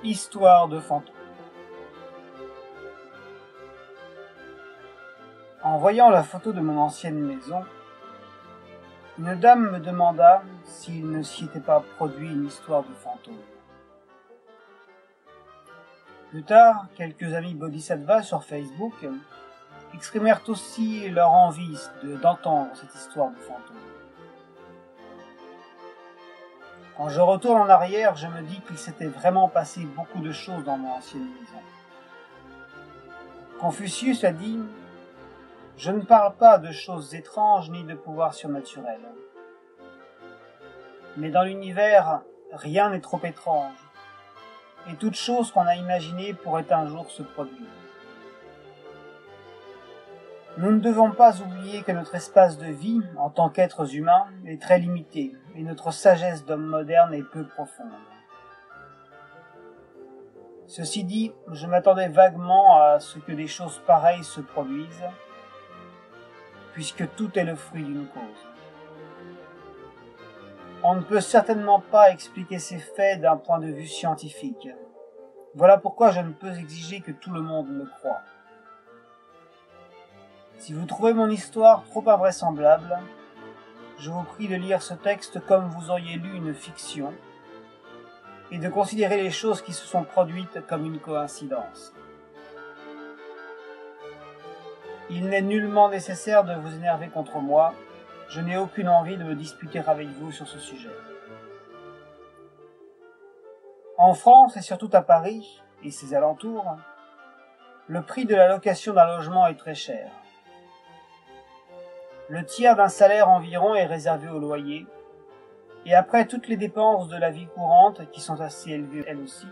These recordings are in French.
Histoire de fantôme. En voyant la photo de mon ancienne maison, une dame me demanda s'il ne s'y était pas produit une histoire de fantôme. Plus tard, quelques amis bodhisattvas sur Facebook exprimèrent aussi leur envie d'entendre cette histoire de fantôme. Quand je retourne en arrière, je me dis qu'il s'était vraiment passé beaucoup de choses dans mon ancienne maison. Confucius a dit « Je ne parle pas de choses étranges ni de pouvoirs surnaturels. Mais dans l'univers, rien n'est trop étrange, et toute chose qu'on a imaginée pourrait un jour se produire. Nous ne devons pas oublier que notre espace de vie, en tant qu'êtres humains, est très limité, et notre sagesse d'homme moderne est peu profonde. Ceci dit, je m'attendais vaguement à ce que des choses pareilles se produisent, puisque tout est le fruit d'une cause. On ne peut certainement pas expliquer ces faits d'un point de vue scientifique. Voilà pourquoi je ne peux exiger que tout le monde me croie. Si vous trouvez mon histoire trop invraisemblable, je vous prie de lire ce texte comme vous auriez lu une fiction et de considérer les choses qui se sont produites comme une coïncidence. Il n'est nullement nécessaire de vous énerver contre moi, je n'ai aucune envie de me disputer avec vous sur ce sujet. En France et surtout à Paris et ses alentours, le prix de la location d'un logement est très cher. Le tiers d'un salaire environ est réservé au loyer, et après toutes les dépenses de la vie courante, qui sont assez élevées elles aussi,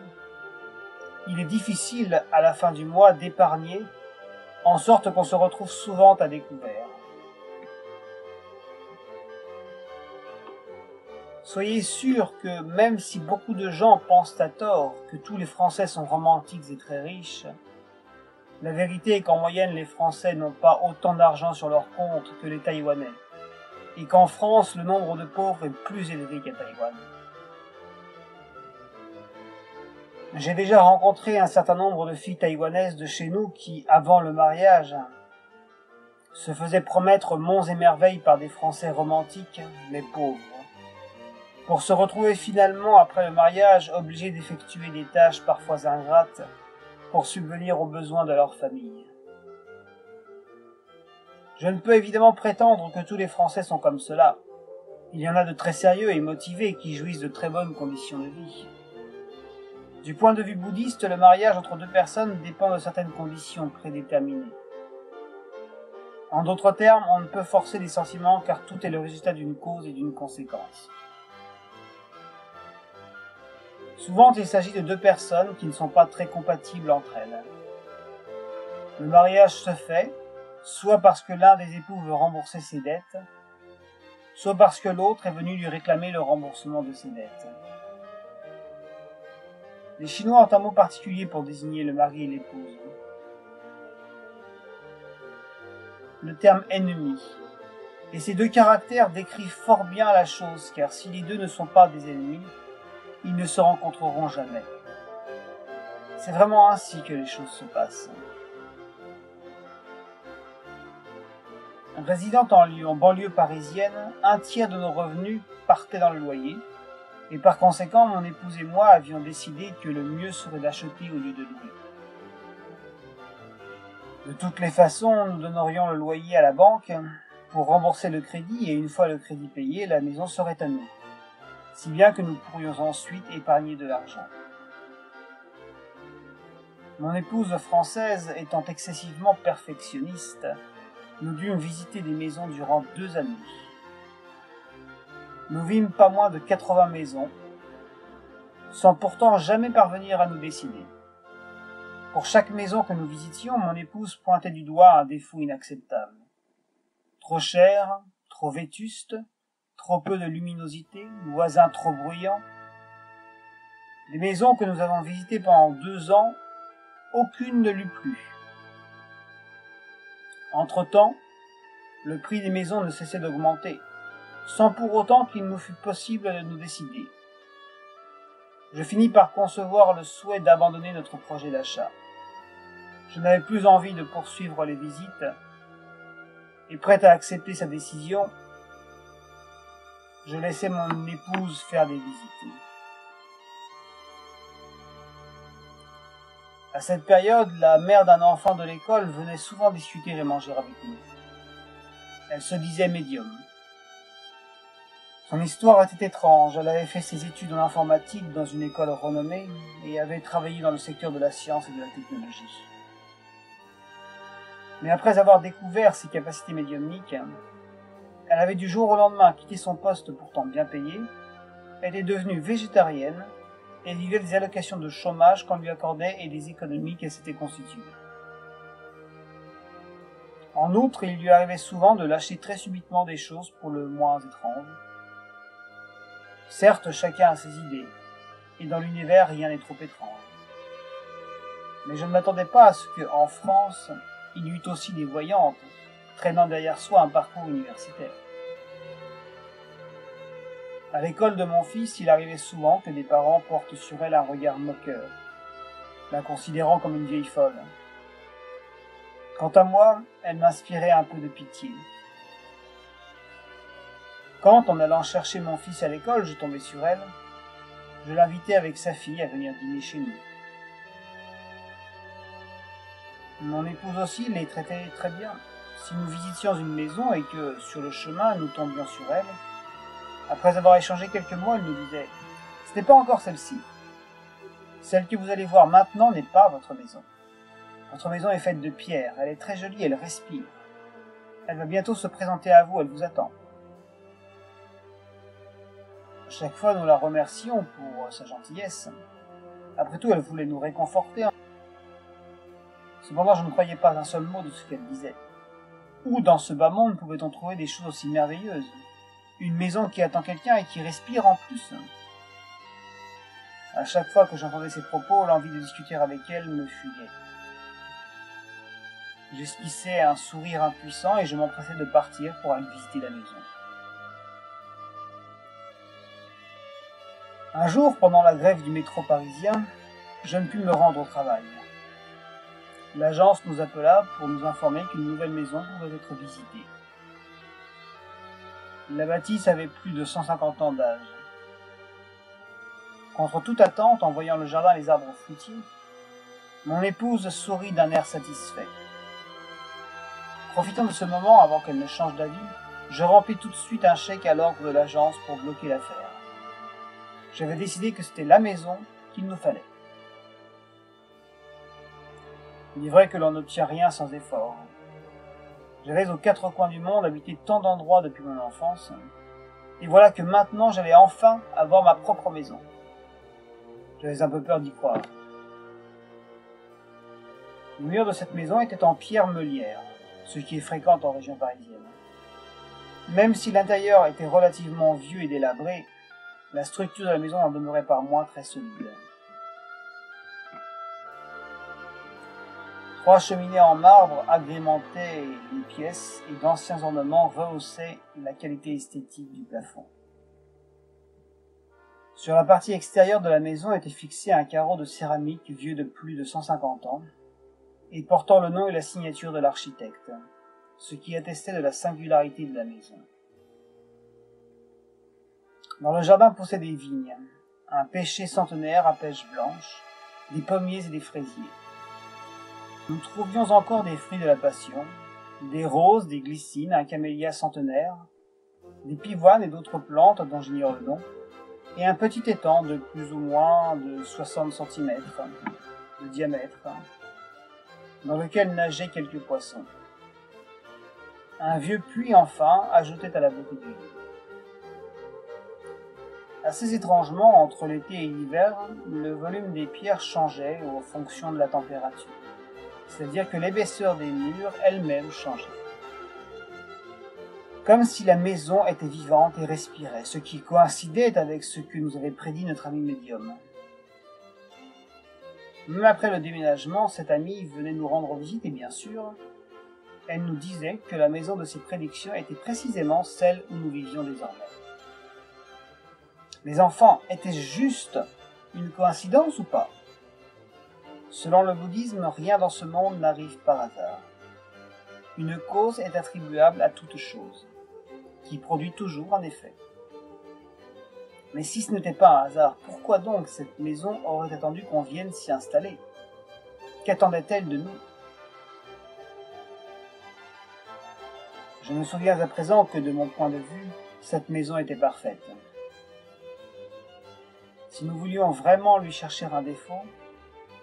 il est difficile à la fin du mois d'épargner, en sorte qu'on se retrouve souvent à découvert. Soyez sûr que même si beaucoup de gens pensent à tort que tous les Français sont romantiques et très riches, la vérité est qu'en moyenne les Français n'ont pas autant d'argent sur leur compte que les Taïwanais, et qu'en France le nombre de pauvres est plus élevé qu'à Taïwan. J'ai déjà rencontré un certain nombre de filles taïwanaises de chez nous qui, avant le mariage, se faisaient promettre monts et merveilles par des Français romantiques, mais pauvres, pour se retrouver finalement après le mariage obligés d'effectuer des tâches parfois ingrates pour subvenir aux besoins de leur famille. Je ne peux évidemment prétendre que tous les Français sont comme cela. Il y en a de très sérieux et motivés qui jouissent de très bonnes conditions de vie. Du point de vue bouddhiste, le mariage entre deux personnes dépend de certaines conditions prédéterminées. En d'autres termes, on ne peut forcer les sentiments car tout est le résultat d'une cause et d'une conséquence. Souvent, il s'agit de deux personnes qui ne sont pas très compatibles entre elles. Le mariage se fait, soit parce que l'un des époux veut rembourser ses dettes, soit parce que l'autre est venu lui réclamer le remboursement de ses dettes. Les Chinois ont un mot particulier pour désigner le mari et l'épouse. Le terme ennemi. Et ces deux caractères décrivent fort bien la chose, car si les deux ne sont pas des ennemis, ils ne se rencontreront jamais. C'est vraiment ainsi que les choses se passent. Résidant en banlieue parisienne, un tiers de nos revenus partait dans le loyer, et par conséquent, mon épouse et moi avions décidé que le mieux serait d'acheter au lieu de louer. De toutes les façons, nous donnerions le loyer à la banque pour rembourser le crédit, et une fois le crédit payé, la maison serait à nous. Si bien que nous pourrions ensuite épargner de l'argent. Mon épouse française étant excessivement perfectionniste, nous dûmes visiter des maisons durant 2 années. Nous vîmes pas moins de 80 maisons, sans pourtant jamais parvenir à nous décider. Pour chaque maison que nous visitions, mon épouse pointait du doigt un défaut inacceptable. Trop cher, trop vétuste, trop peu de luminosité, voisins trop bruyants. Les maisons que nous avons visitées pendant 2 ans, aucune ne l'eût plu. Entre-temps, le prix des maisons ne cessait d'augmenter, sans pour autant qu'il nous fût possible de nous décider. Je finis par concevoir le souhait d'abandonner notre projet d'achat. Je n'avais plus envie de poursuivre les visites, et prête à accepter sa décision, je laissais mon épouse faire des visites. À cette période, la mère d'un enfant de l'école venait souvent discuter et manger avec nous. Elle se disait médium. Son histoire était étrange. Elle avait fait ses études en informatique dans une école renommée et avait travaillé dans le secteur de la science et de la technologie. Mais après avoir découvert ses capacités médiumniques, elle avait du jour au lendemain quitté son poste pourtant bien payé, elle est devenue végétarienne et vivait des allocations de chômage qu'on lui accordait et des économies qu'elle s'était constituées. En outre, il lui arrivait souvent de lâcher très subitement des choses pour le moins étranges. Certes, chacun a ses idées, et dans l'univers, rien n'est trop étrange. Mais je ne m'attendais pas à ce qu'en France, il y eût aussi des voyantes, traînant derrière soi un parcours universitaire. À l'école de mon fils, il arrivait souvent que des parents portent sur elle un regard moqueur, la considérant comme une vieille folle. Quant à moi, elle m'inspirait un peu de pitié. Quand, en allant chercher mon fils à l'école, je tombais sur elle, je l'invitais avec sa fille à venir dîner chez nous. Mon épouse aussi les traitait très bien. Si nous visitions une maison et que, sur le chemin, nous tombions sur elle, après avoir échangé quelques mots, elle nous disait « Ce n'est pas encore celle-ci. Celle que vous allez voir maintenant n'est pas votre maison. Votre maison est faite de pierre, elle est très jolie, elle respire. Elle va bientôt se présenter à vous, elle vous attend. » À chaque fois, nous la remercions pour sa gentillesse. Après tout, elle voulait nous réconforter. Cependant, je ne croyais pas un seul mot de ce qu'elle disait. Où dans ce bas monde pouvait-on trouver des choses aussi merveilleuses? Une maison qui attend quelqu'un et qui respire en plus. À chaque fois que j'entendais ces propos, l'envie de discuter avec elle me fuyait. J'esquissais un sourire impuissant et je m'empressais de partir pour aller visiter la maison. Un jour, pendant la grève du métro parisien, je ne pus me rendre au travail. L'agence nous appela pour nous informer qu'une nouvelle maison pouvait être visitée. La bâtisse avait plus de 150 ans d'âge. Contre toute attente, en voyant le jardin et les arbres fruitiers, mon épouse sourit d'un air satisfait. Profitant de ce moment avant qu'elle ne change d'avis, je remplis tout de suite un chèque à l'ordre de l'agence pour bloquer l'affaire. J'avais décidé que c'était la maison qu'il nous fallait. Il est vrai que l'on n'obtient rien sans effort. J'avais aux quatre coins du monde habité tant d'endroits depuis mon enfance, et voilà que maintenant j'allais enfin avoir ma propre maison. J'avais un peu peur d'y croire. Les murs de cette maison étaient en pierre meulière, ce qui est fréquent en région parisienne. Même si l'intérieur était relativement vieux et délabré, la structure de la maison en demeurait par moins très solide. 3 cheminées en marbre agrémentaient les pièces et d'anciens ornements rehaussaient la qualité esthétique du plafond. Sur la partie extérieure de la maison était fixé un carreau de céramique vieux de plus de 150 ans et portant le nom et la signature de l'architecte, ce qui attestait de la singularité de la maison. Dans le jardin poussaient des vignes, un pêcher centenaire à pêche blanche, des pommiers et des fraisiers. Nous trouvions encore des fruits de la passion, des roses, des glycines, un camélia centenaire, des pivoines et d'autres plantes dont j'ignore le nom, et un petit étang de plus ou moins de 60 cm de diamètre, dans lequel nageaient quelques poissons. Un vieux puits, enfin, ajoutait à la beauté du lieu. Assez étrangement, entre l'été et l'hiver, le volume des pierres changeait en fonction de la température, c'est-à-dire que l'épaisseur des murs elle-même changeait. Comme si la maison était vivante et respirait, ce qui coïncidait avec ce que nous avait prédit notre ami médium. Même après le déménagement, cette amie venait nous rendre visite et bien sûr, elle nous disait que la maison de ses prédictions était précisément celle où nous vivions désormais. Les enfants, était-ce juste Une coïncidence ou pas? Selon le bouddhisme, rien dans ce monde n'arrive par hasard. Une cause est attribuable à toute chose, qui produit toujours un effet. Mais si ce n'était pas un hasard, pourquoi donc cette maison aurait attendu qu'on vienne s'y installer? Qu'attendait-elle de nous? Je me souviens à présent que, de mon point de vue, cette maison était parfaite. Si nous voulions vraiment lui chercher un défaut,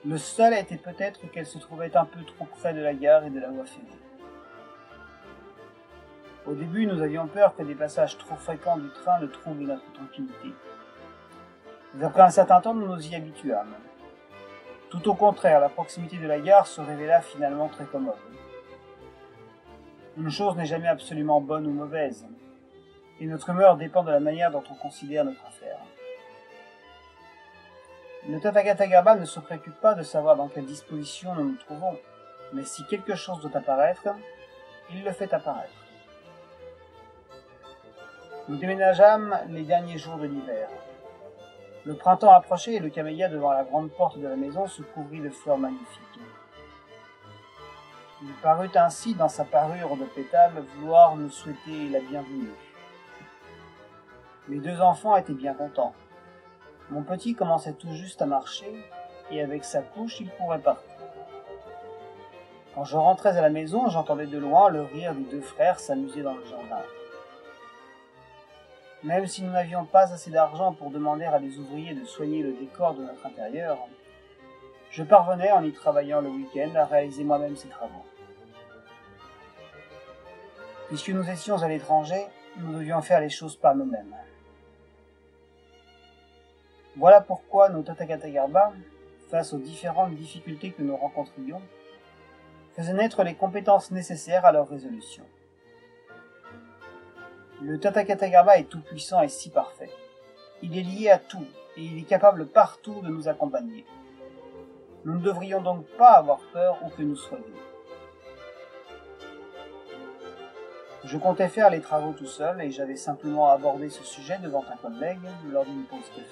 le seul était peut-être qu'elle se trouvait un peu trop près de la gare et de la voie ferrée. Au début, nous avions peur que des passages trop fréquents du train ne troublent notre tranquillité. Mais après un certain temps, nous nous y habituâmes. Tout au contraire, la proximité de la gare se révéla finalement très commode. Une chose n'est jamais absolument bonne ou mauvaise, et notre humeur dépend de la manière dont on considère notre affaire. Le Tathagata Garbha ne se préoccupe pas de savoir dans quelle disposition nous nous trouvons, mais si quelque chose doit apparaître, il le fait apparaître. Nous déménageâmes les derniers jours de l'hiver. Le printemps approchait et le camélia devant la grande porte de la maison se couvrit de fleurs magnifiques. Il parut ainsi dans sa parure de pétales vouloir nous souhaiter la bienvenue. Mes deux enfants étaient bien contents. Mon petit commençait tout juste à marcher, et avec sa couche, il courait partout. Quand je rentrais à la maison, j'entendais de loin le rire des deux frères s'amuser dans le jardin. Même si nous n'avions pas assez d'argent pour demander à des ouvriers de soigner le décor de notre intérieur, je parvenais, en y travaillant le week-end, à réaliser moi-même ces travaux. Puisque nous étions à l'étranger, nous devions faire les choses par nous-mêmes. Voilà pourquoi nos Tathagata Garbha, face aux différentes difficultés que nous rencontrions, faisaient naître les compétences nécessaires à leur résolution. Le Tathagata Garbha est tout-puissant et si parfait. Il est lié à tout, et il est capable partout de nous accompagner. Nous ne devrions donc pas avoir peur où que nous soyons. Je comptais faire les travaux tout seul, et j'avais simplement abordé ce sujet devant un collègue lors d'une pause café.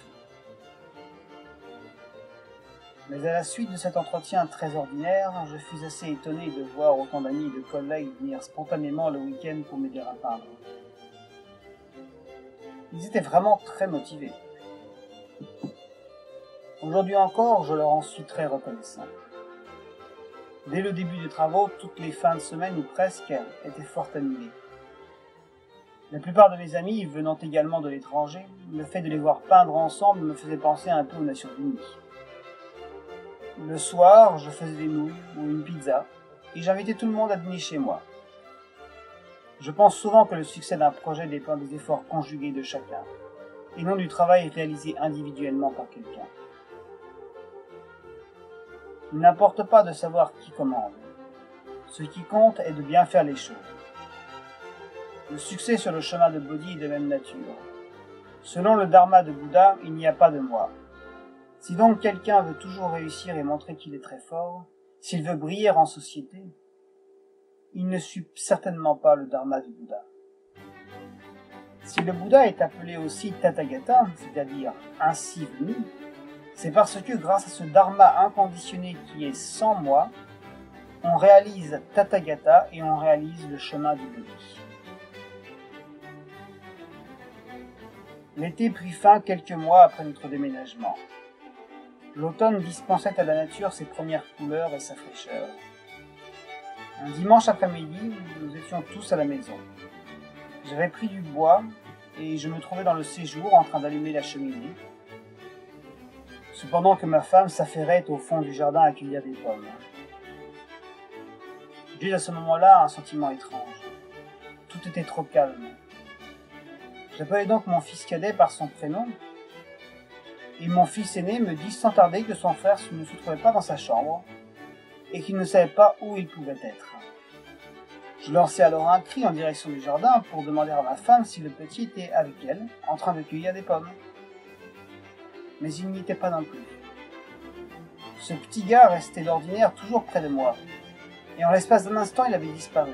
Mais à la suite de cet entretien très ordinaire, je fus assez étonné de voir autant d'amis et de collègues venir spontanément le week-end pour m'aider à peindre. Ils étaient vraiment très motivés. Aujourd'hui encore, je leur en suis très reconnaissant. Dès le début des travaux, toutes les fins de semaine ou presque étaient fort animées. La plupart de mes amis, venant également de l'étranger, le fait de les voir peindre ensemble me faisait penser un peu aux Nations Unies. Le soir, je faisais des nouilles ou une pizza, et j'invitais tout le monde à dîner chez moi. Je pense souvent que le succès d'un projet dépend des efforts conjugués de chacun, et non du travail réalisé individuellement par quelqu'un. Il n'importe pas de savoir qui commande. Ce qui compte est de bien faire les choses. Le succès sur le chemin de Bodhi est de même nature. Selon le dharma de Bouddha, il n'y a pas de moi. Si donc quelqu'un veut toujours réussir et montrer qu'il est très fort, s'il veut briller en société, il ne suit certainement pas le dharma du Bouddha. Si le Bouddha est appelé aussi Tathagata, c'est-à-dire ainsi venu, c'est parce que grâce à ce dharma inconditionné qui est sans moi, on réalise Tathagata et on réalise le chemin du Bodhi. L'été prit fin quelques mois après notre déménagement. L'automne dispensait à la nature ses premières couleurs et sa fraîcheur. Un dimanche après-midi, nous étions tous à la maison. J'avais pris du bois et je me trouvais dans le séjour en train d'allumer la cheminée, cependant que ma femme s'affairait au fond du jardin à cueillir des pommes. J'eus à ce moment-là un sentiment étrange. Tout était trop calme. J'appelai donc mon fils cadet par son prénom, et mon fils aîné me dit sans tarder que son frère ne se trouvait pas dans sa chambre, et qu'il ne savait pas où il pouvait être. Je lançai alors un cri en direction du jardin pour demander à ma femme si le petit était avec elle, en train de cueillir des pommes. Mais il n'y était pas non plus. Ce petit gars restait d'ordinaire toujours près de moi, et en l'espace d'un instant il avait disparu.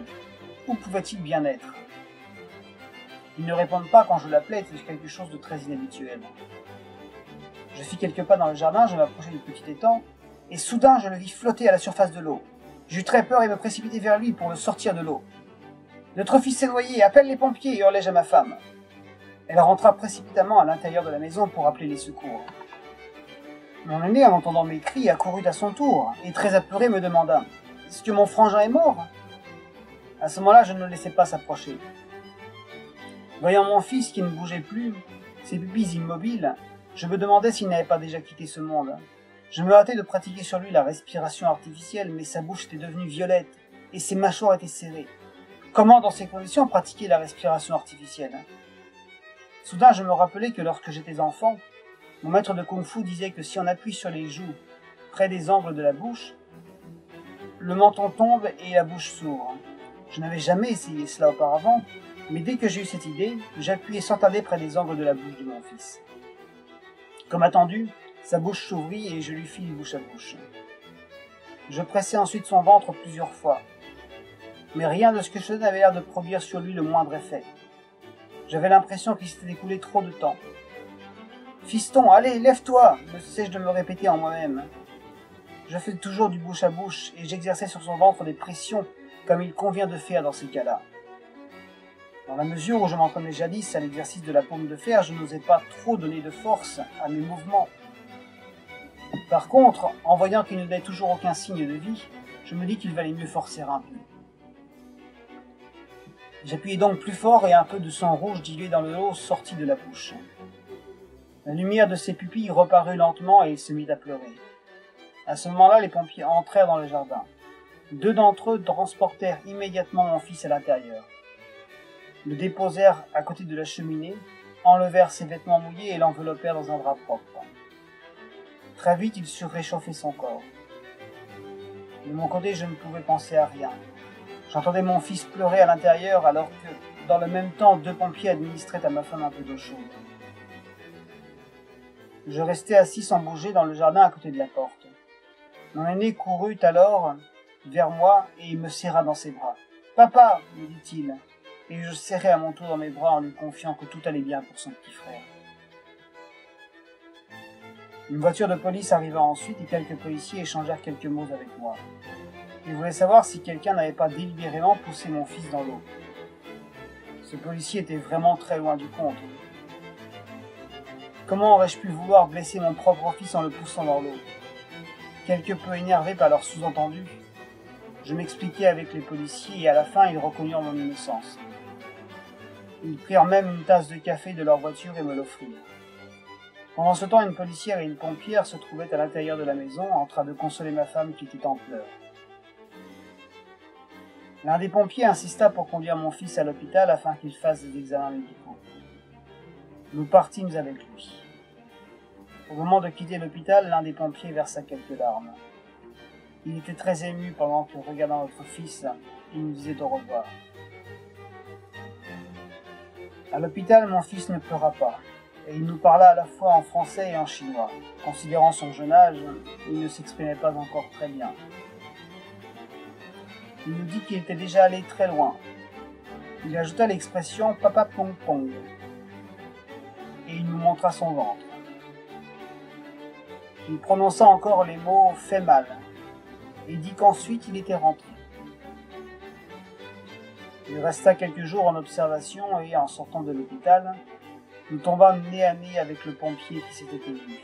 Où pouvait-il bien être? Il ne répondait pas quand je l'appelais était quelque chose de très inhabituel. Je fis quelques pas dans le jardin, je m'approchai du petit étang, et soudain je le vis flotter à la surface de l'eau. J'eus très peur et me précipitai vers lui pour le sortir de l'eau. « Notre fils s'est noyé, appelle les pompiers !» hurlai-je à ma femme. Elle rentra précipitamment à l'intérieur de la maison pour appeler les secours. Mon aîné, en entendant mes cris, accourut à son tour, et très apeuré me demanda « Est-ce que mon frangin est mort ?» À ce moment-là, je ne le laissai pas s'approcher. Voyant mon fils qui ne bougeait plus, ses pupilles immobiles, je me demandais s'il n'avait pas déjà quitté ce monde. Je me hâtais de pratiquer sur lui la respiration artificielle, mais sa bouche était devenue violette, et ses mâchoires étaient serrées. Comment, dans ces conditions, pratiquer la respiration artificielle? Soudain, je me rappelai que lorsque j'étais enfant, mon maître de kung-fu disait que si on appuie sur les joues, près des angles de la bouche, le menton tombe et la bouche s'ouvre. Je n'avais jamais essayé cela auparavant, mais dès que j'ai eu cette idée, j'appuyai sans tarder près des angles de la bouche de mon fils. Comme attendu, sa bouche s'ouvrit et je lui fis du bouche à bouche. Je pressai ensuite son ventre plusieurs fois, mais rien de ce que je faisais n'avait l'air de produire sur lui le moindre effet. J'avais l'impression qu'il s'était écoulé trop de temps. « Fiston, allez, lève-toi » ne cessais-je de me répéter en moi-même. Je faisais toujours du bouche à bouche et j'exerçais sur son ventre des pressions comme il convient de faire dans ces cas-là. Dans la mesure où je m'entraînais jadis à l'exercice de la paume de fer, je n'osais pas trop donner de force à mes mouvements. Par contre, en voyant qu'il ne donnait toujours aucun signe de vie, je me dis qu'il valait mieux forcer un peu. J'appuyai donc plus fort et un peu de sang rouge dilué dans le eau sortit de la bouche. La lumière de ses pupilles reparut lentement et il se mit à pleurer. À ce moment-là, les pompiers entrèrent dans le jardin. 2 d'entre eux transportèrent immédiatement mon fils à l'intérieur. Le déposèrent à côté de la cheminée, enlevèrent ses vêtements mouillés et l'enveloppèrent dans un drap propre. Très vite, ils surent réchauffer son corps. De mon côté, je ne pouvais penser à rien. J'entendais mon fils pleurer à l'intérieur alors que, dans le même temps, 2 pompiers administraient à ma femme un peu d'eau chaude. Je restai assis sans bouger dans le jardin à côté de la porte. Mon aîné courut alors vers moi et il me serra dans ses bras. « Papa !» me dit-il, et je serrai à mon tour dans mes bras en lui confiant que tout allait bien pour son petit frère. Une voiture de police arriva ensuite et quelques policiers échangèrent quelques mots avec moi. Ils voulaient savoir si quelqu'un n'avait pas délibérément poussé mon fils dans l'eau. Ce policier était vraiment très loin du compte. Comment aurais-je pu vouloir blesser mon propre fils en le poussant dans l'eau? Quelque peu énervé par leur sous-entendu, je m'expliquai avec les policiers et à la fin ils reconnurent mon innocence. Ils prirent même une tasse de café de leur voiture et me l'offrirent. Pendant ce temps, une policière et une pompière se trouvaient à l'intérieur de la maison en train de consoler ma femme qui était en pleurs. L'un des pompiers insista pour conduire mon fils à l'hôpital afin qu'il fasse des examens médicaux. Nous partîmes avec lui. Au moment de quitter l'hôpital, l'un des pompiers versa quelques larmes. Il était très ému pendant que, regardant notre fils, il nous disait au revoir. À l'hôpital, mon fils ne pleura pas, et il nous parla à la fois en français et en chinois. Considérant son jeune âge, il ne s'exprimait pas encore très bien. Il nous dit qu'il était déjà allé très loin. Il ajouta l'expression « papa pong pong » et il nous montra son ventre. Il prononça encore les mots « fait mal » et dit qu'ensuite il était rentré. Il resta quelques jours en observation et, en sortant de l'hôpital, nous tombâmes nez à nez avec le pompier qui s'était ému.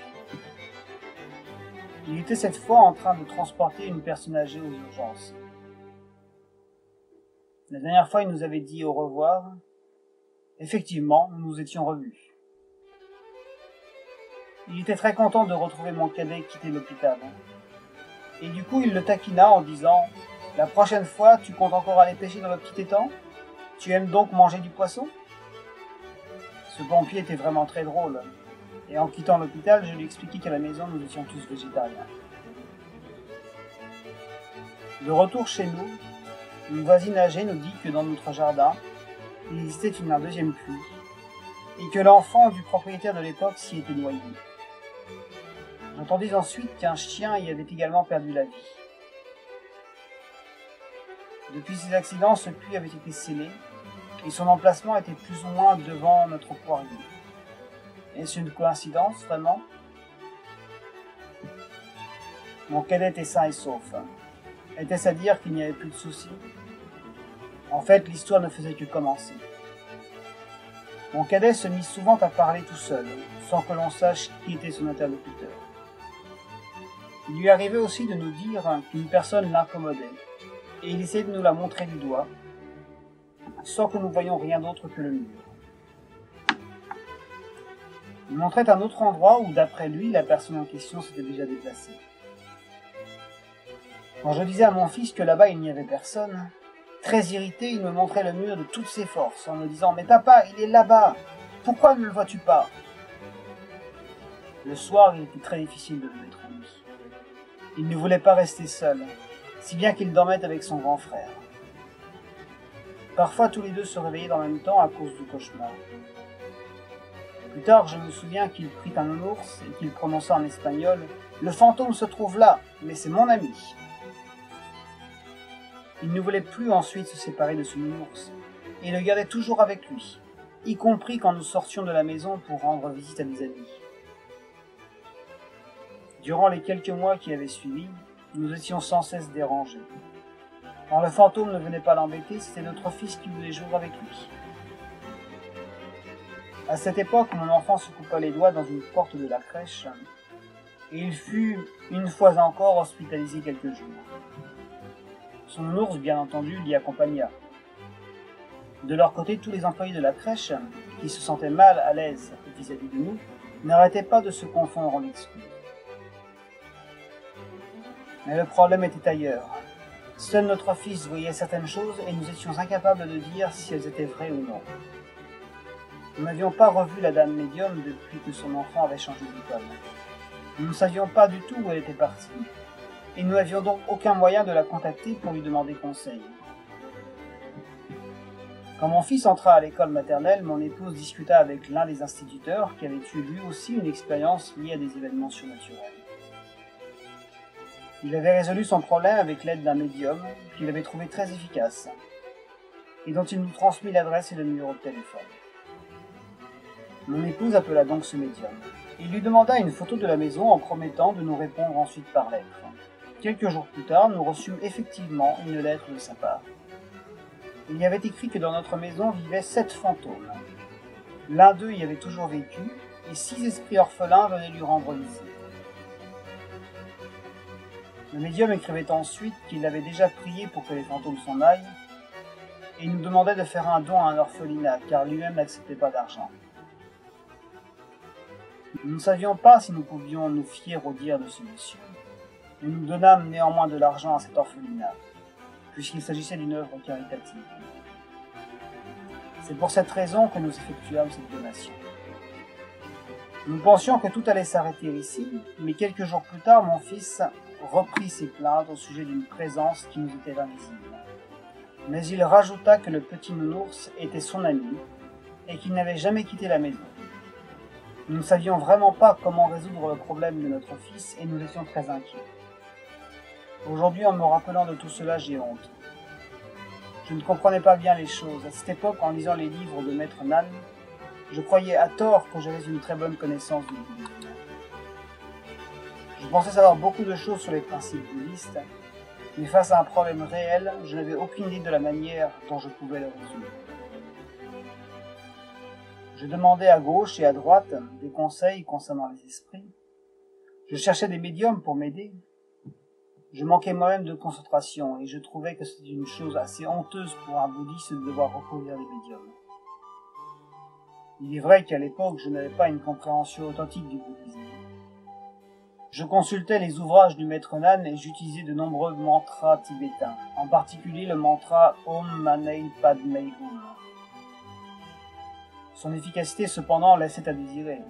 Il était cette fois en train de transporter une personne âgée aux urgences. La dernière fois, il nous avait dit au revoir. Effectivement, nous nous étions revus. Il était très content de retrouver mon cadet quitter l'hôpital. Et du coup, il le taquina en disant « La prochaine fois, tu comptes encore aller pêcher dans le petit étang? Tu aimes donc manger du poisson ?» Ce pompier était vraiment très drôle. Et en quittant l'hôpital, je lui expliquai qu'à la maison, nous étions tous végétariens. De retour chez nous, une voisine âgée nous dit que dans notre jardin, il existait un deuxième puits, et que l'enfant du propriétaire de l'époque s'y était noyé. J'entendis ensuite qu'un chien y avait également perdu la vie. Depuis ces accidents, ce puits avait été scellé, et son emplacement était plus ou moins devant notre poirier. Est-ce une coïncidence, vraiment? Mon cadet était sain et sauf. Était-ce à dire qu'il n'y avait plus de soucis? En fait, l'histoire ne faisait que commencer. Mon cadet se mit souvent à parler tout seul, sans que l'on sache qui était son interlocuteur. Il lui arrivait aussi de nous dire qu'une personne l'incommodait, et il essayait de nous la montrer du doigt, sans que nous voyions rien d'autre que le mur. Il montrait un autre endroit où, d'après lui, la personne en question s'était déjà déplacée. Quand je disais à mon fils que là-bas il n'y avait personne, très irrité, il me montrait le mur de toutes ses forces, en me disant « Mais papa, il est là-bas! Pourquoi ne le vois-tu pas ?» Le soir, il était très difficile de le mettre en lit. Il ne voulait pas rester seul, si bien qu'il dormait avec son grand frère. Parfois, tous les deux se réveillaient en même temps à cause du cauchemar. Plus tard, je me souviens qu'il prit un nounours et qu'il prononça en espagnol « Le fantôme se trouve là, mais c'est mon ami !» Il ne voulait plus ensuite se séparer de ce nounours, et le gardait toujours avec lui, y compris quand nous sortions de la maison pour rendre visite à des amis. Durant les quelques mois qui avaient suivi, nous étions sans cesse dérangés. Quand le fantôme ne venait pas l'embêter, c'était notre fils qui voulait jouer avec lui. À cette époque, mon enfant se coupa les doigts dans une porte de la crèche, et il fut, une fois encore, hospitalisé quelques jours. Son ours, bien entendu, l'y accompagna. De leur côté, tous les employés de la crèche, qui se sentaient mal à l'aise vis-à-vis de nous, n'arrêtaient pas de se confondre en excuses. Mais le problème était ailleurs. Seul notre fils voyait certaines choses et nous étions incapables de dire si elles étaient vraies ou non. Nous n'avions pas revu la dame médium depuis que son enfant avait changé d'école. Nous ne savions pas du tout où elle était partie, et nous n'avions donc aucun moyen de la contacter pour lui demander conseil. Quand mon fils entra à l'école maternelle, mon épouse discuta avec l'un des instituteurs qui avait eu lui aussi une expérience liée à des événements surnaturels. Il avait résolu son problème avec l'aide d'un médium qu'il avait trouvé très efficace, et dont il nous transmit l'adresse et le numéro de téléphone. Mon épouse appela donc ce médium. Il lui demanda une photo de la maison en promettant de nous répondre ensuite par lettre. Quelques jours plus tard, nous reçûmes effectivement une lettre de sa part. Il y avait écrit que dans notre maison vivaient 7 fantômes. L'un d'eux y avait toujours vécu, et 6 esprits orphelins venaient lui rendre visite. Le médium écrivait ensuite qu'il avait déjà prié pour que les fantômes s'en aillent, et il nous demandait de faire un don à un orphelinat, car lui-même n'acceptait pas d'argent. Nous ne savions pas si nous pouvions nous fier au dire de ce monsieur. Nous nous donnâmes néanmoins de l'argent à cet orphelinat, puisqu'il s'agissait d'une œuvre caritative. C'est pour cette raison que nous effectuâmes cette donation. Nous pensions que tout allait s'arrêter ici, mais quelques jours plus tard, mon fils reprit ses plaintes au sujet d'une présence qui nous était invisible. Mais il rajouta que le petit nounours était son ami et qu'il n'avait jamais quitté la maison. Nous ne savions vraiment pas comment résoudre le problème de notre fils et nous étions très inquiets. Aujourd'hui, en me rappelant de tout cela, j'ai honte. Je ne comprenais pas bien les choses. À cette époque, en lisant les livres de Maître Nan, je croyais à tort que j'avais une très bonne connaissance du bouddhisme. Je pensais savoir beaucoup de choses sur les principes bouddhistes, mais face à un problème réel, je n'avais aucune idée de la manière dont je pouvais le résoudre. Je demandais à gauche et à droite des conseils concernant les esprits. Je cherchais des médiums pour m'aider. Je manquais moi-même de concentration et je trouvais que c'était une chose assez honteuse pour un bouddhiste de devoir recourir à des médiums. Il est vrai qu'à l'époque, je n'avais pas une compréhension authentique du bouddhisme. Je consultais les ouvrages du maître Nan et j'utilisais de nombreux mantras tibétains, en particulier le mantra Om Mani Padme Hum. Son efficacité cependant laissait à désirer.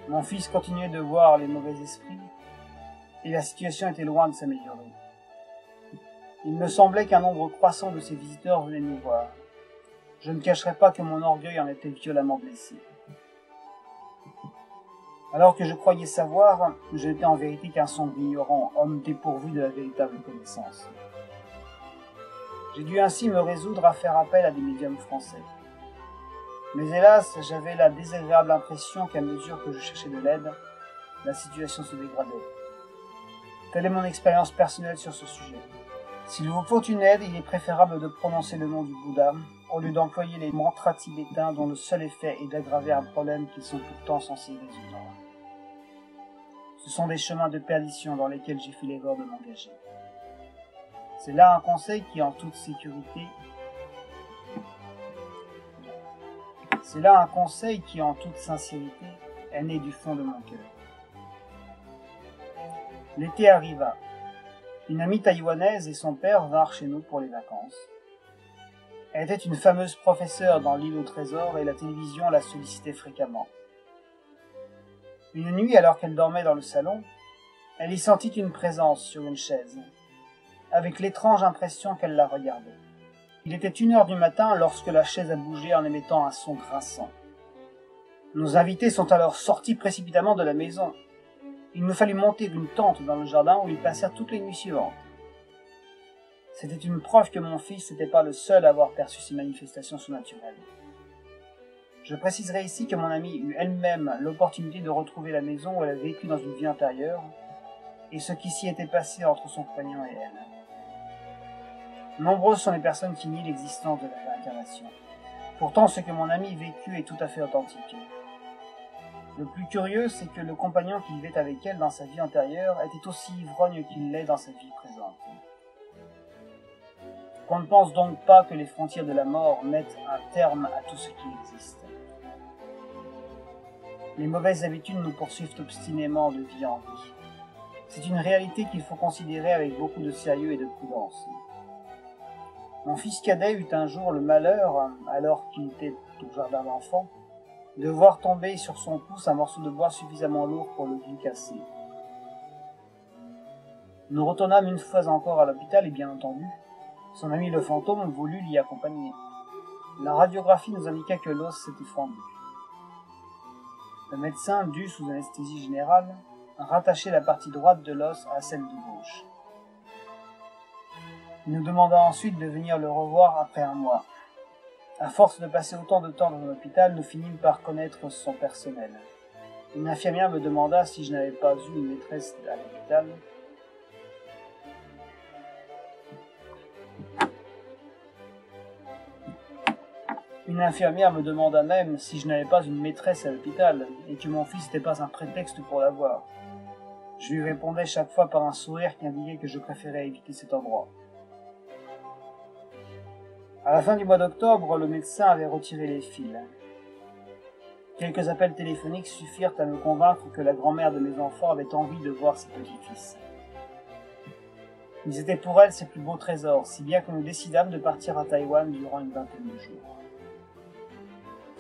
Mon fils continuait de voir les mauvais esprits et la situation était loin de s'améliorer. Il me semblait qu'un nombre croissant de ces visiteurs venaient nous voir. Je ne cacherai pas que mon orgueil en était violemment blessé. Alors que je croyais savoir, je n'étais en vérité qu'un sombre ignorant, homme dépourvu de la véritable connaissance. J'ai dû ainsi me résoudre à faire appel à des médiums français. Mais hélas, j'avais la désagréable impression qu'à mesure que je cherchais de l'aide, la situation se dégradait. Telle est mon expérience personnelle sur ce sujet. S'il vous faut une aide, il est préférable de prononcer le nom du Bouddha, au lieu d'employer les mantras tibétains dont le seul effet est d'aggraver un problème qu'ils sont pourtant censés résoudre. Ce sont des chemins de perdition dans lesquels j'ai fait l'erreur de m'engager. C'est là un conseil qui, en toute sécurité, c'est là un conseil qui, en toute sincérité, est né du fond de mon cœur. L'été arriva. Une amie taïwanaise et son père vinrent chez nous pour les vacances. Elle était une fameuse professeure dans l'île au trésor et la télévision la sollicitait fréquemment. Une nuit, alors qu'elle dormait dans le salon, elle y sentit une présence sur une chaise, avec l'étrange impression qu'elle la regardait. Il était 1h du matin lorsque la chaise a bougé en émettant un son grinçant. Nos invités sont alors sortis précipitamment de la maison. Il nous fallut monter une tente dans le jardin où ils passèrent toutes les nuits suivantes. C'était une preuve que mon fils n'était pas le seul à avoir perçu ces manifestations surnaturelles. Je préciserai ici que mon amie eut elle-même l'opportunité de retrouver la maison où elle a vécu dans une vie antérieure et ce qui s'y était passé entre son compagnon et elle. Nombreuses sont les personnes qui nient l'existence de la réincarnation. Pourtant, ce que mon amie vécut est tout à fait authentique. Le plus curieux, c'est que le compagnon qui vivait avec elle dans sa vie antérieure était aussi ivrogne qu'il l'est dans sa vie présente. Qu'on ne pense donc pas que les frontières de la mort mettent un terme à tout ce qui existe. Les mauvaises habitudes nous poursuivent obstinément de vie en vie. C'est une réalité qu'il faut considérer avec beaucoup de sérieux et de prudence. Mon fils cadet eut un jour le malheur, alors qu'il était au jardin d'enfants, de voir tomber sur son pouce un morceau de bois suffisamment lourd pour le lui casser. Nous retournâmes une fois encore à l'hôpital et bien entendu, son ami le fantôme voulut l'y accompagner. La radiographie nous indiqua que l'os s'était fendu. Le médecin dut, sous anesthésie générale, rattacher la partie droite de l'os à celle de gauche. Il nous demanda ensuite de venir le revoir après un mois. À force de passer autant de temps dans un hôpital, nous finîmes par connaître son personnel. Une infirmière me demanda si je n'avais pas eu une maîtresse à l'hôpital. Une infirmière me demanda même si je n'avais pas une maîtresse à l'hôpital et que mon fils n'était pas un prétexte pour l'avoir. Je lui répondais chaque fois par un sourire qui indiquait que je préférais éviter cet endroit. À la fin du mois d'octobre, le médecin avait retiré les fils. Quelques appels téléphoniques suffirent à me convaincre que la grand-mère de mes enfants avait envie de voir ses petits-fils. Ils étaient pour elle ses plus beaux trésors, si bien que nous décidâmes de partir à Taïwan durant une vingtaine de jours.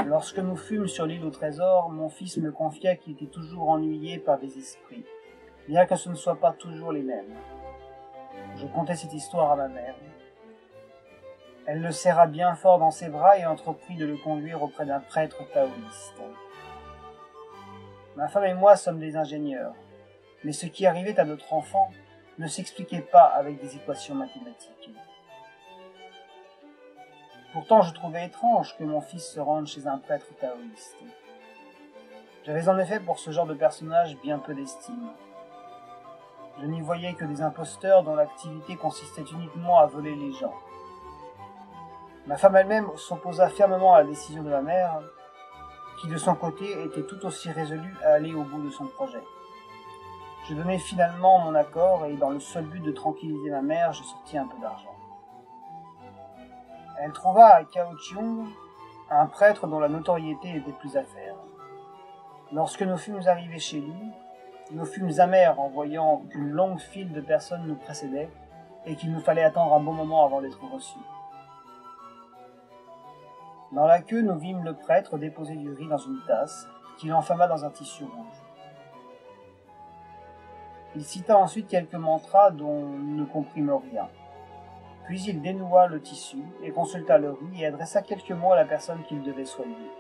Lorsque nous fûmes sur l'île au trésor, mon fils me confia qu'il était toujours ennuyé par des esprits, bien que ce ne soient pas toujours les mêmes. Je contai cette histoire à ma mère. Elle le serra bien fort dans ses bras et entreprit de le conduire auprès d'un prêtre taoïste. Ma femme et moi sommes des ingénieurs, mais ce qui arrivait à notre enfant ne s'expliquait pas avec des équations mathématiques. Pourtant, je trouvais étrange que mon fils se rende chez un prêtre taoïste. J'avais en effet pour ce genre de personnage bien peu d'estime. Je n'y voyais que des imposteurs dont l'activité consistait uniquement à voler les gens. Ma femme elle-même s'opposa fermement à la décision de ma mère, qui de son côté était tout aussi résolue à aller au bout de son projet. Je donnai finalement mon accord et dans le seul but de tranquilliser ma mère, je sortis un peu d'argent. Elle trouva à Kaohsiung un prêtre dont la notoriété n'était plus à faire. Lorsque nous fûmes arrivés chez lui, nous fûmes amers en voyant qu'une longue file de personnes nous précédait et qu'il nous fallait attendre un bon moment avant d'être reçus. Dans la queue, nous vîmes le prêtre déposer du riz dans une tasse, qu'il enfama dans un tissu rouge. Il cita ensuite quelques mantras dont nous ne comprîmes rien. Puis il dénoua le tissu et consulta le riz et adressa quelques mots à la personne qu'il devait soigner.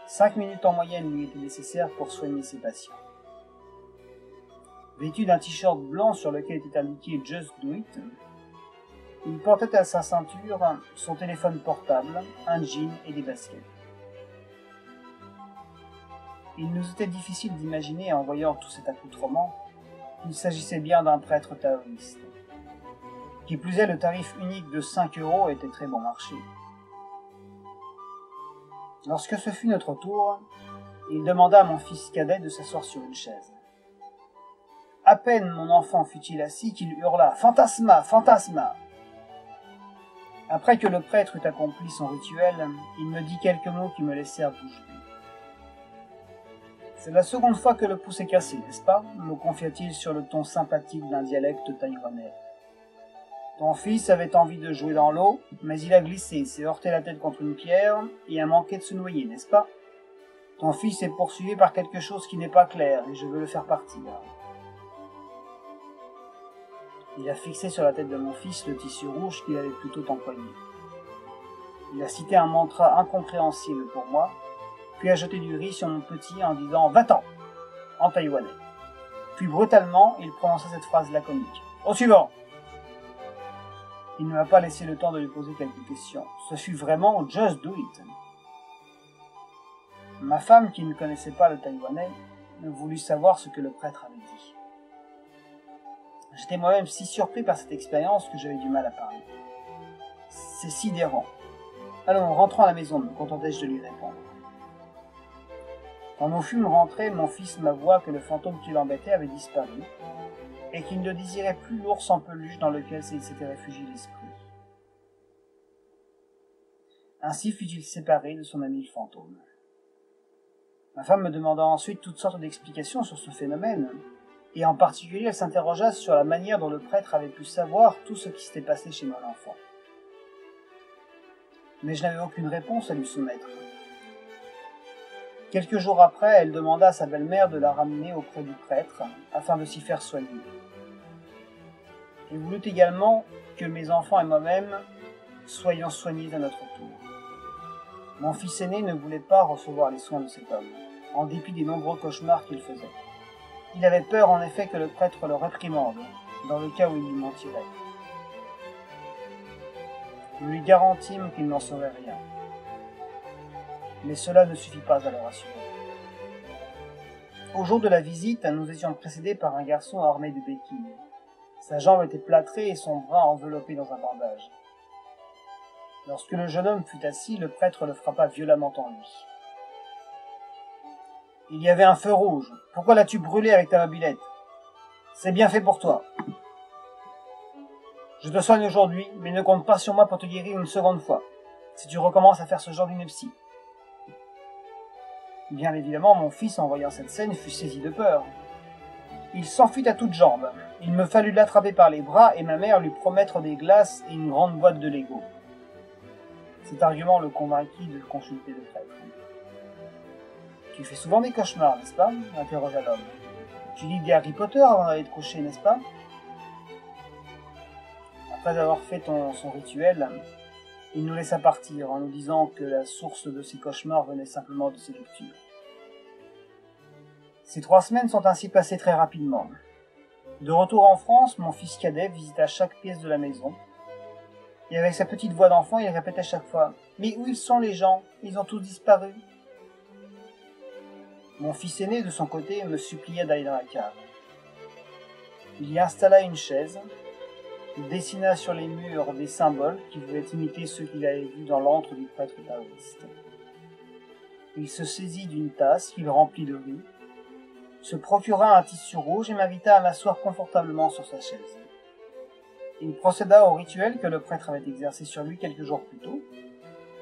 5 minutes en moyenne lui étaient nécessaires pour soigner ses patients. Vêtu d'un t-shirt blanc sur lequel était indiqué « Just Do It », il portait à sa ceinture son téléphone portable, un jean et des baskets. Il nous était difficile d'imaginer, en voyant tout cet accoutrement, qu'il s'agissait bien d'un prêtre taoïste. Qui plus est, le tarif unique de 5 € était très bon marché. Lorsque ce fut notre tour, il demanda à mon fils cadet de s'asseoir sur une chaise. À peine mon enfant fut-il assis qu'il hurla « Fantasma, fantasma !» Après que le prêtre eut accompli son rituel, il me dit quelques mots qui me laissèrent bouche bée. « C'est la seconde fois que le pouce est cassé, n'est-ce pas ?» me confia-t-il sur le ton sympathique d'un dialecte taïwanais. « Ton fils avait envie de jouer dans l'eau, mais il a glissé, s'est heurté la tête contre une pierre et a manqué de se noyer, n'est-ce pas? Ton fils est poursuivi par quelque chose qui n'est pas clair et je veux le faire partir. » Il a fixé sur la tête de mon fils le tissu rouge qu'il allait plutôt empoigner. Il a cité un mantra incompréhensible pour moi, puis a jeté du riz sur mon petit en disant « Va-t'en » en taïwanais. Puis brutalement, il prononça cette phrase laconique. « Au suivant !» Il ne m'a pas laissé le temps de lui poser quelques questions. Ce fut vraiment « just do it ». Ma femme, qui ne connaissait pas le taïwanais, voulut savoir ce que le prêtre avait dit. J'étais moi-même si surpris par cette expérience que j'avais du mal à parler. « C'est sidérant. Allons, rentrons à la maison, me contentai-je de lui répondre. Quand nous fûmes rentrés, mon fils m'avoua que le fantôme qui l'embêtait avait disparu, et qu'il ne désirait plus l'ours en peluche dans lequel il s'était réfugié l'esprit. Ainsi fut-il séparé de son ami le fantôme. Ma femme me demanda ensuite toutes sortes d'explications sur ce phénomène, et en particulier elle s'interrogea sur la manière dont le prêtre avait pu savoir tout ce qui s'était passé chez mon enfant. Mais je n'avais aucune réponse à lui soumettre. Quelques jours après, elle demanda à sa belle-mère de la ramener auprès du prêtre, afin de s'y faire soigner. Elle voulut également que mes enfants et moi-même soyons soignés à notre tour. Mon fils aîné ne voulait pas recevoir les soins de cet homme, en dépit des nombreux cauchemars qu'il faisait. Il avait peur en effet que le prêtre le réprimande, dans le cas où il lui mentirait. Nous lui garantîmes qu'il n'en saurait rien. Mais cela ne suffit pas à le rassurer. Au jour de la visite, nous étions précédés par un garçon armé de béquilles. Sa jambe était plâtrée et son bras enveloppé dans un bandage. Lorsque le jeune homme fut assis, le prêtre le frappa violemment en lui. « Il y avait un feu rouge. Pourquoi l'as-tu brûlé avec ta mobilette? C'est bien fait pour toi. Je te soigne aujourd'hui, mais ne compte pas sur moi pour te guérir une seconde fois, si tu recommences à faire ce genre d'ineptie. » Bien évidemment, mon fils, en voyant cette scène, fut saisi de peur. Il s'enfuit à toutes jambes. Il me fallut l'attraper par les bras et ma mère lui promettre des glaces et une grande boîte de Lego. Cet argument le convainquit de consulter le prêtre. « Tu fais souvent des cauchemars, n'est-ce pas ?» interrogea l'homme. « Tu lis des Harry Potter avant d'aller te coucher, n'est-ce pas ?» Après avoir fait son rituel, il nous laissa partir en nous disant que la source de ses cauchemars venait simplement de ses lectures. Ces 3 semaines sont ainsi passées très rapidement. De retour en France, mon fils cadet visita chaque pièce de la maison, et avec sa petite voix d'enfant, il répétait chaque fois « Mais où ils sont les gens? Ils ont tous disparu !» Mon fils aîné, de son côté, me supplia d'aller dans la cave. Il y installa une chaise, il dessina sur les murs des symboles qui pouvaient imiter ceux qu'il avait vus dans l'antre du prêtre taoïste. Il se saisit d'une tasse qu'il remplit de riz, se procura un tissu rouge et m'invita à m'asseoir confortablement sur sa chaise. Il procéda au rituel que le prêtre avait exercé sur lui quelques jours plus tôt,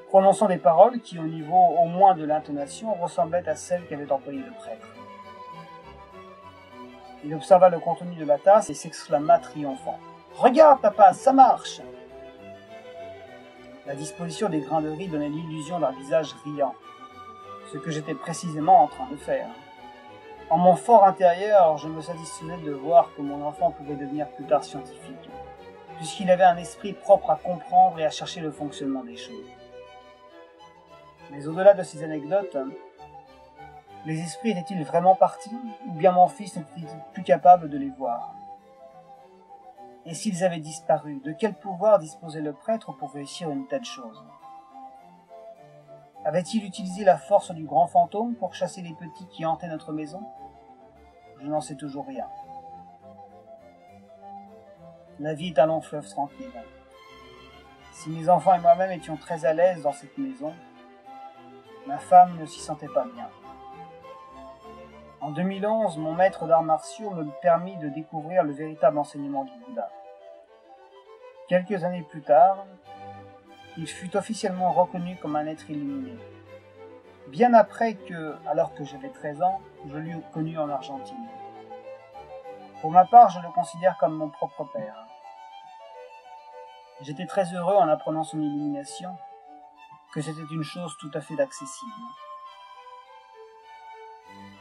prononçant des paroles qui, au niveau au moins de l'intonation, ressemblaient à celles qu'avait employées le prêtre. Il observa le contenu de la tasse et s'exclama triomphant. « Regarde, papa, ça marche !» La disposition des grains de riz donnait l'illusion d'un visage riant, ce que j'étais précisément en train de faire. En mon fort intérieur, je me satisfaisais de voir que mon enfant pouvait devenir plus tard scientifique, puisqu'il avait un esprit propre à comprendre et à chercher le fonctionnement des choses. Mais au-delà de ces anecdotes, les esprits étaient-ils vraiment partis, ou bien mon fils n'était-il plus capable de les voir? Et s'ils avaient disparu, de quel pouvoir disposait le prêtre pour réussir une telle chose? Avait-il utilisé la force du grand fantôme pour chasser les petits qui hantaient notre maison? Je n'en sais toujours rien. La vie est un long fleuve tranquille. Si mes enfants et moi-même étions très à l'aise dans cette maison, ma femme ne s'y sentait pas bien. En 2011, mon maître d'arts martiaux me permit de découvrir le véritable enseignement du Bouddha. Quelques années plus tard, il fut officiellement reconnu comme un être illuminé. Bien après que, alors que j'avais 13 ans, je l'eus connu en Argentine. Pour ma part, je le considère comme mon propre père. J'étais très heureux en apprenant son illumination, que c'était une chose tout à fait accessible.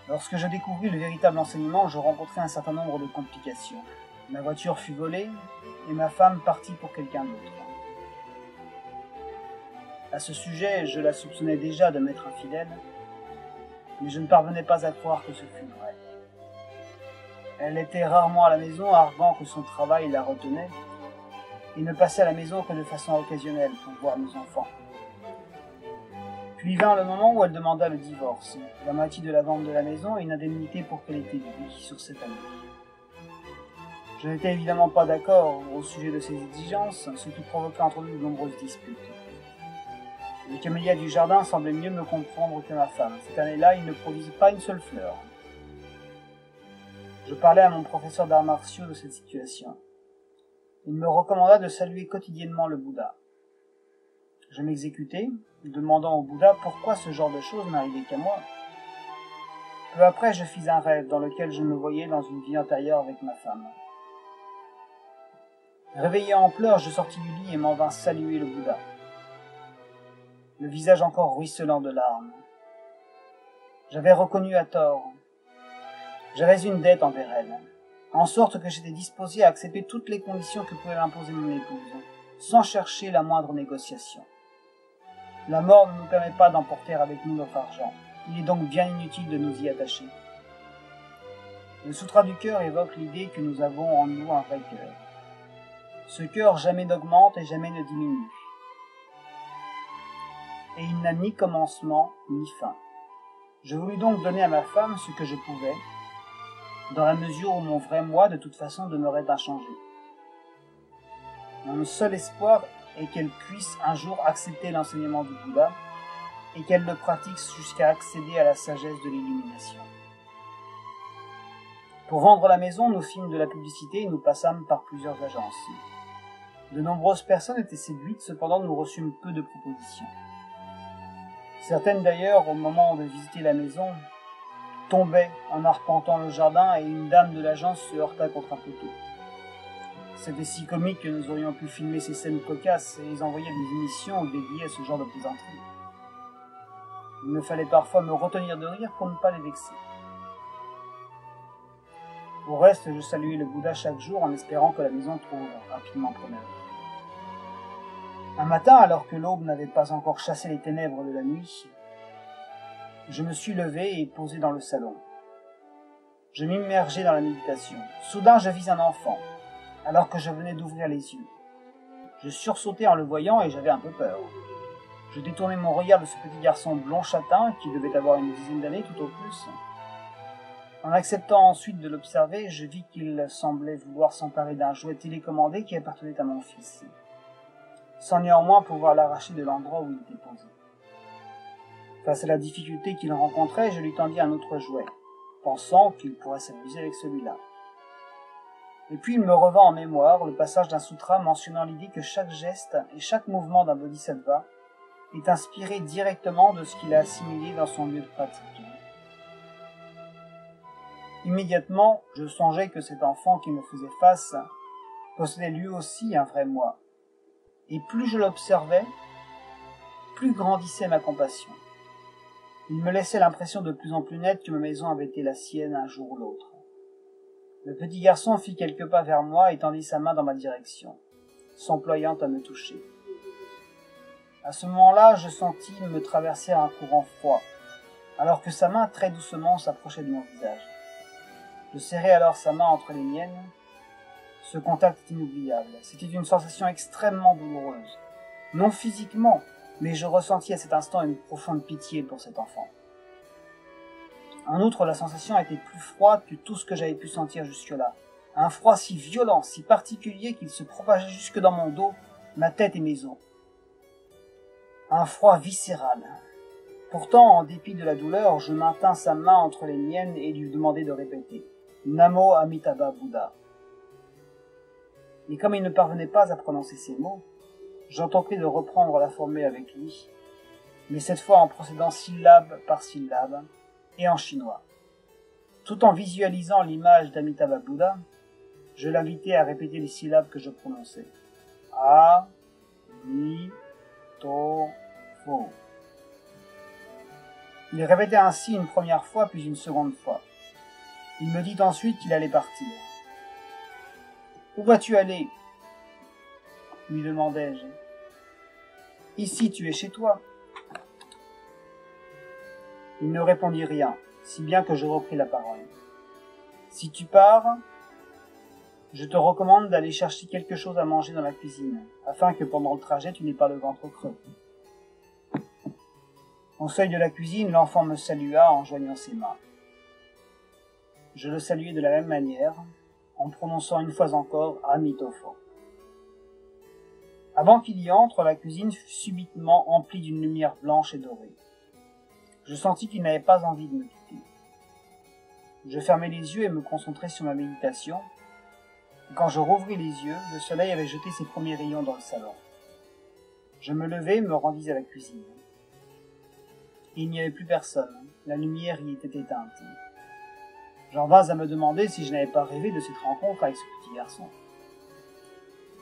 Lorsque je découvris le véritable enseignement, je rencontrai un certain nombre de complications. Ma voiture fut volée et ma femme partit pour quelqu'un d'autre. À ce sujet, je la soupçonnais déjà de m'être infidèle, mais je ne parvenais pas à croire que ce fût vrai. Elle était rarement à la maison, arguant que son travail la retenait, et ne passait à la maison que de façon occasionnelle pour voir nos enfants. Puis vint le moment où elle demanda le divorce, la moitié de la vente de la maison et une indemnité pour qu'elle ait vie sur cette année. Je n'étais évidemment pas d'accord au sujet de ces exigences, ce qui provoqua entre nous de nombreuses disputes. Les camélias du jardin semblaient mieux me comprendre que ma femme. Cette année-là, ils ne produisent pas une seule fleur. Je parlais à mon professeur d'arts martiaux de cette situation. Il me recommanda de saluer quotidiennement le Bouddha. Je m'exécutai, demandant au Bouddha pourquoi ce genre de choses n'arrivait qu'à moi. Peu après, je fis un rêve dans lequel je me voyais dans une vie antérieure avec ma femme. Réveillé en pleurs, je sortis du lit et m'en vins saluer le Bouddha, le visage encore ruisselant de larmes. J'avais reconnu à tort. J'avais une dette envers elle, en sorte que j'étais disposé à accepter toutes les conditions que pouvait m'imposer mon épouse, sans chercher la moindre négociation. La mort ne nous permet pas d'emporter avec nous notre argent. Il est donc bien inutile de nous y attacher. Le Sutra du cœur évoque l'idée que nous avons en nous un vrai cœur. Ce cœur jamais n'augmente et jamais ne diminue. Et il n'a ni commencement ni fin. Je voulus donc donner à ma femme ce que je pouvais, dans la mesure où mon vrai moi de toute façon demeurait inchangé. Mon seul espoir est qu'elle puisse un jour accepter l'enseignement du Bouddha et qu'elle le pratique jusqu'à accéder à la sagesse de l'illumination. Pour vendre la maison, nous fîmes de la publicité et nous passâmes par plusieurs agences. De nombreuses personnes étaient séduites, cependant nous reçûmes peu de propositions. Certaines d'ailleurs, au moment de visiter la maison, tombaient en arpentant le jardin et une dame de l'agence se heurta contre un poteau. C'était si comique que nous aurions pu filmer ces scènes cocasses et les envoyer à des émissions dédiées à ce genre de plaisanterie. Il me fallait parfois me retenir de rire pour ne pas les vexer. Au reste, je saluais le Bouddha chaque jour en espérant que la maison trouve rapidement preneur. Un matin, alors que l'aube n'avait pas encore chassé les ténèbres de la nuit, je me suis levé et posé dans le salon. Je m'immergeais dans la méditation. Soudain, je vis un enfant, alors que je venais d'ouvrir les yeux. Je sursautai en le voyant et j'avais un peu peur. Je détournai mon regard de ce petit garçon blond châtain, qui devait avoir une dizaine d'années tout au plus. En acceptant ensuite de l'observer, je vis qu'il semblait vouloir s'emparer d'un jouet télécommandé qui appartenait à mon fils, sans néanmoins pouvoir l'arracher de l'endroit où il était posé. Face à la difficulté qu'il rencontrait, je lui tendis un autre jouet, pensant qu'il pourrait s'amuser avec celui-là. Et puis il me revint en mémoire le passage d'un sutra mentionnant l'idée que chaque geste et chaque mouvement d'un bodhisattva est inspiré directement de ce qu'il a assimilé dans son lieu de pratique. Immédiatement, je songeais que cet enfant qui me faisait face possédait lui aussi un vrai moi. Et plus je l'observais, plus grandissait ma compassion. Il me laissait l'impression de plus en plus nette que ma maison avait été la sienne un jour ou l'autre. Le petit garçon fit quelques pas vers moi et tendit sa main dans ma direction, s'employant à me toucher. À ce moment-là, je sentis me traverser un courant froid, alors que sa main très doucement s'approchait de mon visage. Je serrai alors sa main entre les miennes. Ce contact est inoubliable. C'était une sensation extrêmement douloureuse. Non physiquement, mais je ressentis à cet instant une profonde pitié pour cet enfant. En outre, la sensation était plus froide que tout ce que j'avais pu sentir jusque-là, Un froid si violent, si particulier qu'il se propageait jusque dans mon dos, ma tête et mes os. Un froid viscéral. Pourtant, en dépit de la douleur, je maintins sa main entre les miennes et lui demandai de répéter « Namo Amitabha Bouddha ». Mais comme il ne parvenait pas à prononcer ces mots, j'entrepris de reprendre la formule avec lui, mais cette fois en procédant syllabe par syllabe et en chinois. Tout en visualisant l'image d'Amitabha Bouddha, je l'invitais à répéter les syllabes que je prononçais. A, Mi, To, Fo. Il répétait ainsi une première fois puis une seconde fois. Il me dit ensuite qu'il allait partir. « Où vas-tu aller » lui demandai-je. « Ici, tu es chez toi. » Il ne répondit rien, si bien que je repris la parole. « Si tu pars, je te recommande d'aller chercher quelque chose à manger dans la cuisine, afin que pendant le trajet tu n'aies pas le ventre creux. » Au seuil de la cuisine, l'enfant me salua en joignant ses mains. Je le saluai de la même manière, en prononçant une fois encore « Amitofo ». Avant qu'il y entre, la cuisine fut subitement emplie d'une lumière blanche et dorée. Je sentis qu'il n'avait pas envie de me quitter. Je fermai les yeux et me concentrai sur ma méditation. Et quand je rouvris les yeux, le soleil avait jeté ses premiers rayons dans le salon. Je me levai et me rendis à la cuisine. Il n'y avait plus personne, la lumière y était éteinte. J'en vins à me demander si je n'avais pas rêvé de cette rencontre avec ce petit garçon.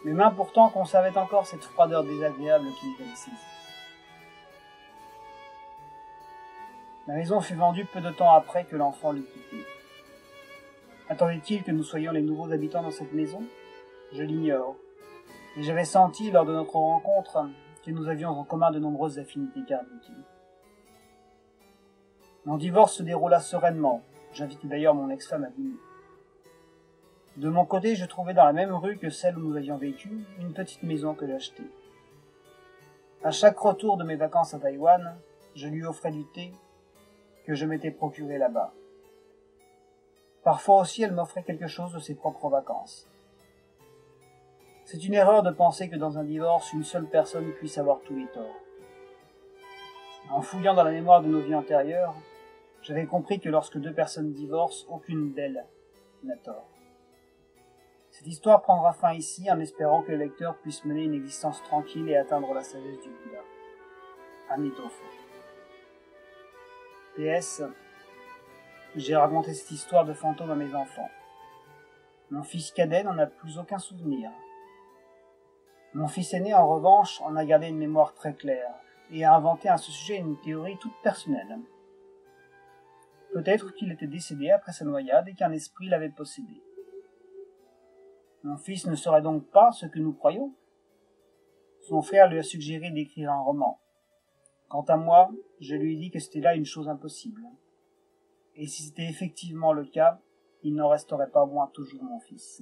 Mes mains pourtant conservaient encore cette froideur désagréable qui les avait saisies. La maison fut vendue peu de temps après que l'enfant l'eut quittée. Attendait-il que nous soyons les nouveaux habitants dans cette maison? Je l'ignore. Mais j'avais senti, lors de notre rencontre, que nous avions en commun de nombreuses affinités karmiques. Mon divorce se déroula sereinement. J'invitai d'ailleurs mon ex-femme à dîner. De mon côté, je trouvai dans la même rue que celle où nous avions vécu une petite maison que j'achetai. À chaque retour de mes vacances à Taïwan, je lui offrais du thé que je m'étais procuré là-bas. Parfois aussi, elle m'offrait quelque chose de ses propres vacances. C'est une erreur de penser que dans un divorce, une seule personne puisse avoir tous les torts. En fouillant dans la mémoire de nos vies antérieures, j'avais compris que lorsque deux personnes divorcent, aucune d'elles n'a tort. Cette histoire prendra fin ici en espérant que le lecteur puisse mener une existence tranquille et atteindre la sagesse du Bouddha. Amitofo. PS. J'ai raconté cette histoire de fantôme à mes enfants. Mon fils cadet n'en a plus aucun souvenir. Mon fils aîné, en revanche, en a gardé une mémoire très claire et a inventé à ce sujet une théorie toute personnelle. Peut-être qu'il était décédé après sa noyade et qu'un esprit l'avait possédé. Mon fils ne serait donc pas ce que nous croyons. Son frère lui a suggéré d'écrire un roman. Quant à moi, je lui ai dit que c'était là une chose impossible. Et si c'était effectivement le cas, il n'en resterait pas moins toujours mon fils.